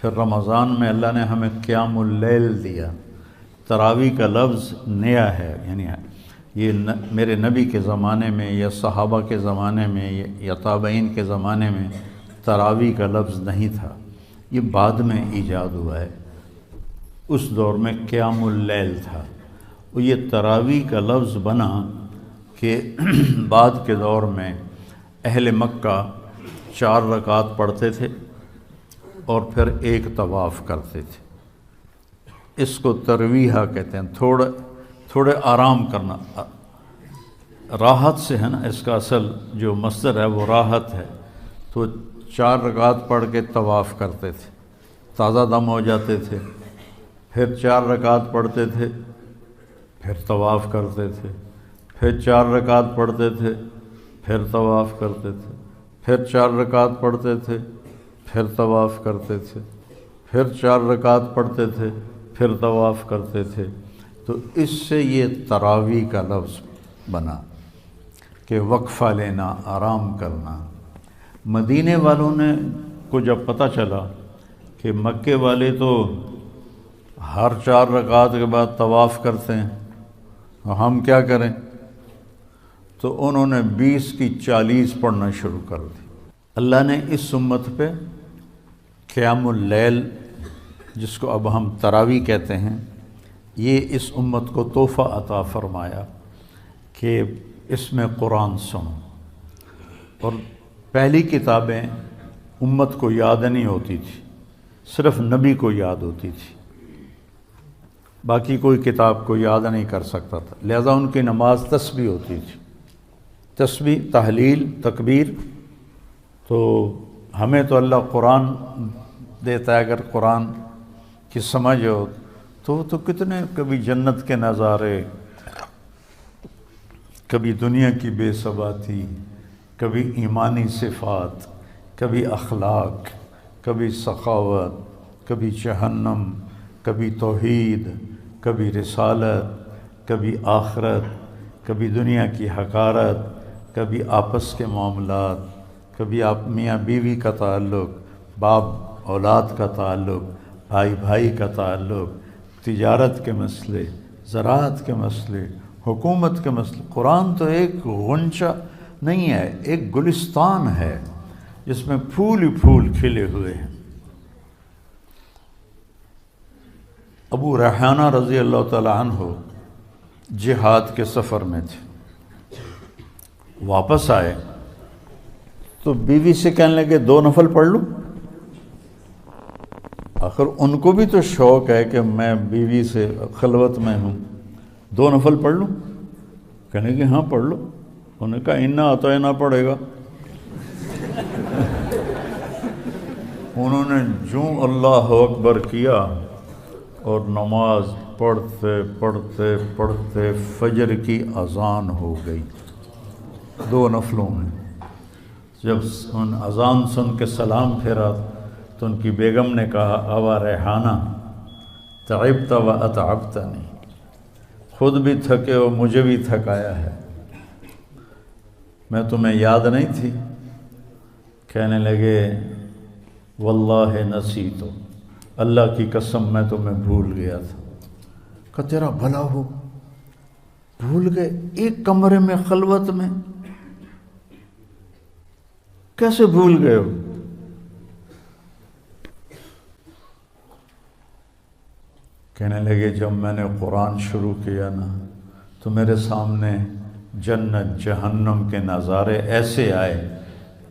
پھر رمضان میں اللہ نے ہمیں قیام اللیل دیا۔ تراویح کا لفظ نیا ہے، یعنی یہ میرے نبی کے زمانے میں یا صحابہ کے زمانے میں یا تابعین کے زمانے میں تراویح کا لفظ نہیں تھا، یہ بعد میں ایجاد ہوا ہے۔ اس دور میں قیام اللیل تھا، اور یہ تراویح کا لفظ بنا کہ بعد کے دور میں اہل مکہ 4 رکعت پڑھتے تھے اور پھر ایک طواف کرتے تھے۔ اس کو ترویحہ کہتے ہیں، تھوڑے آرام کرنا، راحت سے ہے نا، اس کا اصل جو مصدر ہے وہ راحت ہے۔ تو 4 رکعت پڑھ کے طواف کرتے تھے، تازہ دم ہو جاتے تھے، پھر 4 رکعت پڑھتے تھے، پھر طواف کرتے تھے، پھر 4 رکعت پڑھتے تھے، پھر طواف کرتے تھے، پھر 4 رکعت پڑھتے تھے، پھر طواف کرتے تھے، پھر 4 رکعت پڑھتے تھے، پھر طواف کرتے تھے۔ تو اس سے یہ تراویح کا لفظ بنا کہ وقفہ لینا، آرام کرنا۔ مدینے والوں نے کو جب پتہ چلا کہ مکے والے تو ہر 4 رکعت کے بعد طواف کرتے ہیں، ہم کیا کریں؟ تو انہوں نے 20 کی 40 پڑھنا شروع کر دی۔ اللہ نے اس امت پہ قیام اللیل، جس کو اب ہم تراویح کہتے ہیں، یہ اس امت کو تحفہ عطا فرمایا کہ اس میں قرآن سنو۔ اور پہلی کتابیں امت کو یاد نہیں ہوتی تھی، صرف نبی کو یاد ہوتی تھی، باقی کوئی کتاب کو یاد نہیں کر سکتا تھا، لہذا ان کی نماز تسبیح ہوتی تھی، تسبیح، تحلیل، تکبیر۔ تو ہمیں تو اللہ قرآن دیتا ہے، اگر قرآن کی سمجھ ہو تو کتنے کبھی جنت کے نظارے، کبھی دنیا کی بے ثباتی، کبھی ایمانی صفات، کبھی اخلاق، کبھی سخاوت، کبھی جہنم، کبھی توحید، کبھی رسالت، کبھی آخرت، کبھی دنیا کی حقارت، کبھی آپس کے معاملات، کبھی آپ میاں بیوی کا تعلق، باپ اولاد کا تعلق، بھائی بھائی کا تعلق، تجارت کے مسئلے، زراعت کے مسئلے، حکومت کے مسئلے۔ قرآن تو ایک غنچہ نہیں ہے، ایک گلستان ہے جس میں پھول ہی پھول کھلے ہوئے ہیں۔ ابو ریحانہ رضی اللہ تعالیٰ عنہ جہاد کے سفر میں تھے، واپس آئے تو بیوی سے کہنے لگے 2 نفل پڑھ لوں؟ آخر ان کو بھی تو شوق ہے کہ میں بیوی سے خلوت میں ہوں، 2 نفل پڑھ لوں؟ کہنے کہ ہاں پڑھ لو۔ انہوں نے کہا انا اطعنا پڑھے گا؟ انہوں نے جو اللہ اکبر کیا اور نماز پڑھتے پڑھتے پڑھتے فجر کی اذان ہو گئی 2 نفلوں میں۔ جب ان اذان سن کے سلام پھیرا تو ان کی بیگم نے کہا ابا ریحانہ تعبت و اتعبتنی، خود بھی تھکے ہو، مجھے بھی تھکایا ہے، میں تمہیں یاد نہیں تھی؟ کہنے لگے واللہ نسیتو، اللہ کی قسم میں تمہیں بھول گیا تھا۔ کہ تیرا بھلا ہو، بھول گئے؟ ایک کمرے میں خلوت میں کیسے بھول گئے ہو؟ کہنے لگے جب میں نے قرآن شروع کیا نا تو میرے سامنے جنت جہنم کے نظارے ایسے آئے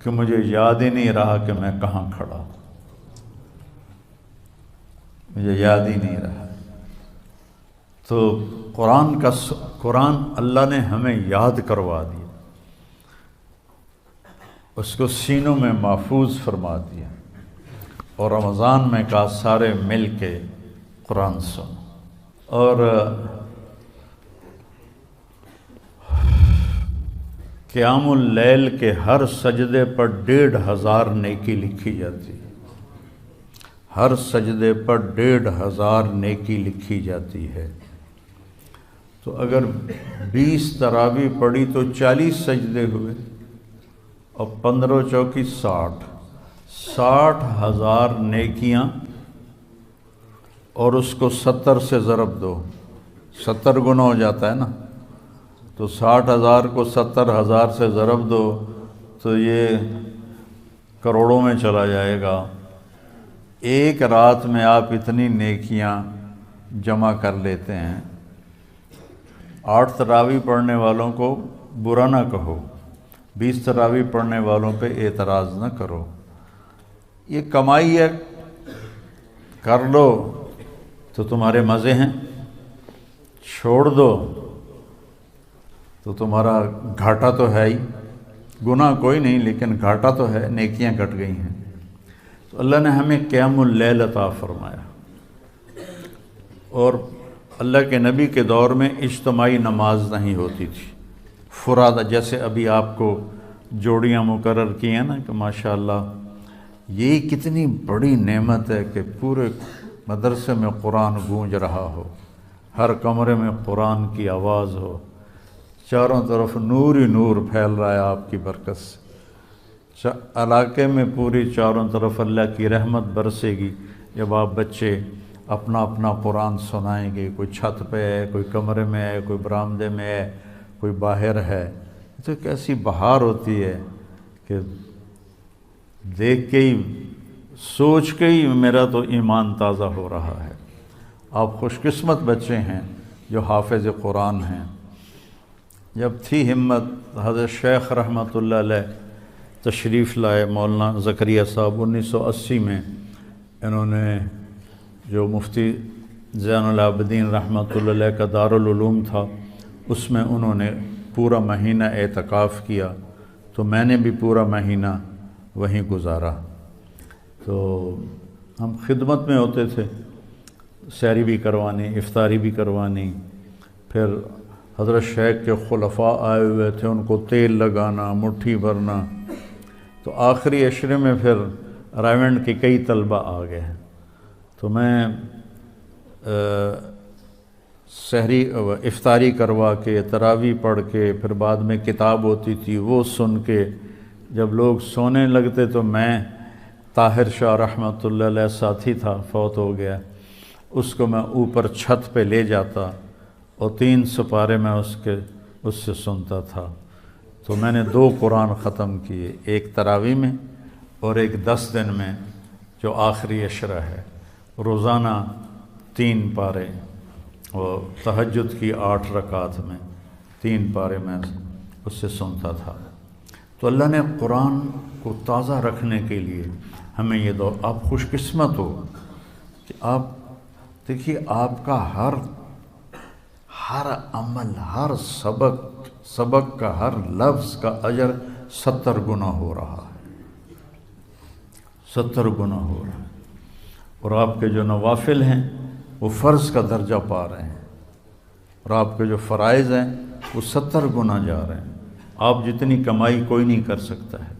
کہ مجھے یاد ہی نہیں رہا کہ میں کہاں کھڑا ہوں، مجھے یاد ہی نہیں رہا۔ تو قرآن اللہ نے ہمیں یاد کروا دیا، اس کو سینوں میں محفوظ فرما دیا، اور رمضان میں کہا سارے مل کے قرآن سنو۔ اور قیام اللیل کے ہر سجدے پر 1500 نیکی لکھی جاتی ہے، ہر سجدے پر 1500 نیکی لکھی جاتی ہے۔ تو اگر 20 تراویح پڑھی تو 40 سجدے ہوئے، اور 15 چوکی 60 60,000 نیکیاں اور اس کو 70 سے ضرب دو، 70 گنا ہو جاتا ہے نا، تو 60,000 کو 70,000 سے ضرب دو تو یہ کروڑوں میں چلا جائے گا۔ ایک رات میں آپ اتنی نیکیاں جمع کر لیتے ہیں۔ 8 تراویح پڑھنے والوں کو برا نہ کہو، 20 تراویح پڑھنے والوں پہ اعتراض نہ کرو، یہ کمائی ہے، کر لو تو تمہارے مزے ہیں، چھوڑ دو تو تمہارا گھاٹا تو ہے ہی، گناہ کوئی نہیں لیکن گھاٹا تو ہے، نیکیاں کٹ گئی ہیں۔ تو اللہ نے ہمیں قیام اللیل عطا فرمایا، اور اللہ کے نبی کے دور میں اجتماعی نماز نہیں ہوتی تھی، فرادہ، جیسے ابھی آپ کو جوڑیاں مقرر کی ہیں نا کہ ماشاءاللہ یہ کتنی بڑی نعمت ہے کہ پورے مدرسے میں قرآن گونج رہا ہو، ہر کمرے میں قرآن کی آواز ہو، چاروں طرف نور ہی نور پھیل رہا ہے آپ کی برکت سے، علاقے میں پوری چاروں طرف اللہ کی رحمت برسے گی جب آپ بچے اپنا اپنا قرآن سنائیں گے، کوئی چھت پہ ہے، کوئی کمرے میں ہے، کوئی برآمدے میں ہے، کوئی باہر ہے، تو کیسی بہار ہوتی ہے کہ دیکھ کے ہی، سوچ کے ہی میرا تو ایمان تازہ ہو رہا ہے۔ آپ خوش قسمت بچے ہیں جو حافظ قرآن ہیں۔ جب تھی ہمت، حضرت شیخ رحمۃ اللہ علیہ تشریف لائے، مولانا زکریا صاحب 1980 میں، انہوں نے جو مفتی زین العابدین رحمۃ اللہ علیہ کا دارالعلوم تھا، اس میں انہوں نے پورا مہینہ اعتکاف کیا، تو میں نے بھی پورا مہینہ وہیں گزارا۔ تو ہم خدمت میں ہوتے تھے، سحری بھی کروانی، افطاری بھی کوانی، پھر حضرت شیخ کے خلفاء آئے ہوئے تھے، ان کو تیل لگانا، مٹھی بھرنا، تو آخری عشرے میں پھر رائیونڈ کے کئی طلبہ آ گئے، تو میں سحری افطاری کروا کے، تراویح پڑھ کے، پھر بعد میں کتاب ہوتی تھی وہ سن کے، جب لوگ سونے لگتے تو میں، طاہر شاہ رحمۃ اللہ علیہ ساتھی تھا، فوت ہو گیا، اس کو میں اوپر چھت پہ لے جاتا اور 3 سپارے میں اس سے سنتا تھا۔ تو میں نے 2 قرآن ختم کیے، ایک تراویح میں اور ایک 10 دن میں جو آخری عشرہ ہے، روزانہ 3 پارے، اور تہجد کی 8 رکعات میں 3 پارے میں اس سے سنتا تھا۔ تو اللہ نے قرآن کو تازہ رکھنے کے لیے ہمیں یہ دور، آپ خوش قسمت ہو کہ آپ دیکھیے آپ کا ہر عمل، ہر سبق کا ہر لفظ کا اجر 70 گنا ہو رہا ہے، 70 گنا ہو رہا ہے، اور آپ کے جو نوافل ہیں وہ فرض کا درجہ پا رہے ہیں، اور آپ کے جو فرائض ہیں وہ 70 گنا جا رہے ہیں۔ آپ جتنی کمائی کوئی نہیں کر سکتا ہے،